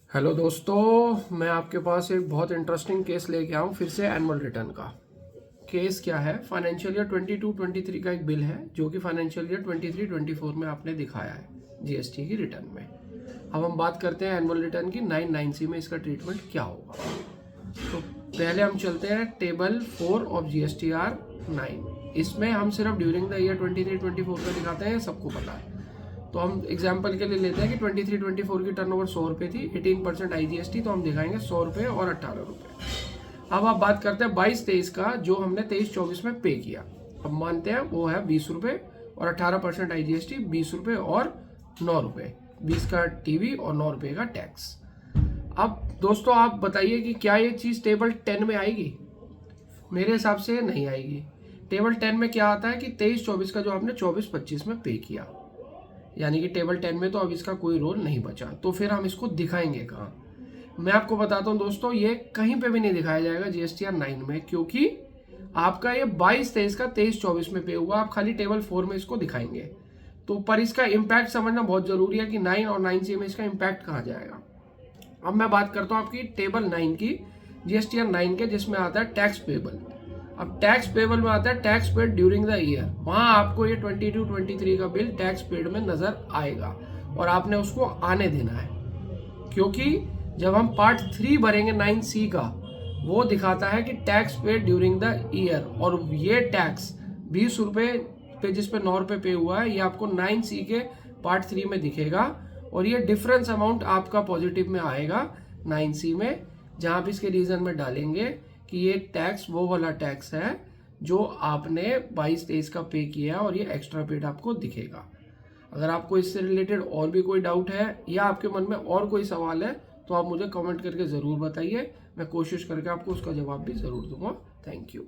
Hello दोस्तों, मैं आपके पास एक बहुत इंटरेस्टिंग केस लेके आया हूँ फिर से एनुअल रिटर्न का। केस क्या है? फाइनेंशियल ईयर 22-23 का एक बिल है जो कि फाइनेंशियल ईयर 23-24 में आपने दिखाया है जीएसटी की रिटर्न में। अब हम बात करते हैं एनुअल रिटर्न की 9(9)(c) में इसका ट्रीटमेंट क्या होगा। तो पहले हम चलते हैं टेबल 4 ऑफ GSTR 9। इसमें हम सिर्फ ड्यूरिंग द ईयर 23-24 का दिखाते हैं, सबको पता है। तो हम एग्जाम्पल के लिए लेते हैं कि 23-24 की टर्नओवर 100 रुपये थी, 18% IGST, तो हम दिखाएंगे 100 रुपये और 18 रुपये। अब आप बात करते हैं 22-23 का, जो हमने 23-24 में पे किया। अब मानते हैं वो है 20 रुपये और 18% IGST, 20 रुपये और 9 रुपये, 20 का TV और 9 रुपये का टैक्स। अब दोस्तों आप बताइए कि क्या ये चीज़ टेबल 10 में आएगी? मेरे हिसाब से नहीं आएगी। टेबल 10 में क्या आता है कि 23-24 का जो आपने 24-25 में पे किया, यानी कि टेबल 10 में तो अब इसका कोई रोल नहीं बचा। तो फिर हम इसको दिखाएंगे कहाँ? मैं आपको बताता हूँ दोस्तों, ये कहीं पे भी नहीं दिखाया जाएगा GSTR 9 में, क्योंकि आपका ये 22-23 का 23-24 में पे हुआ। आप खाली टेबल 4 में इसको दिखाएंगे। तो पर इसका इम्पैक्ट समझना बहुत जरूरी है कि 9 और 9C में इसका इम्पैक्ट कहाँ जाएगा। अब मैं बात करता हूँ आपकी टेबल 9 की, GSTR 9 के, जिसमें आता है टैक्स पेबल। अब टैक्स पेबल में आता है tax paid during the year. वहां आपको ये 22-23 का बिल टैक्स पेड में नजर आएगा और आपने उसको आने देना है, क्योंकि जब हम पार्ट 3 भरेंगे 9C का, वो दिखाता है कि tax paid during the year, और ये टैक्स 20 रुपये पे जिस पे 9 रुपये पे हुआ है, ये आपको 9C के पार्ट 3 में दिखेगा। और ये डिफरेंस अमाउंट आपका पॉजिटिव में आएगा 9C में, जहां भी इसके रीजन में डालेंगे कि ये टैक्स वो वाला टैक्स है जो आपने 22-23 का पे किया और ये एक्स्ट्रा पेड आपको दिखेगा। अगर आपको इससे रिलेटेड और भी कोई डाउट है या आपके मन में और कोई सवाल है तो आप मुझे कमेंट करके ज़रूर बताइए। मैं कोशिश करके आपको उसका जवाब भी ज़रूर दूंगा। Thank you.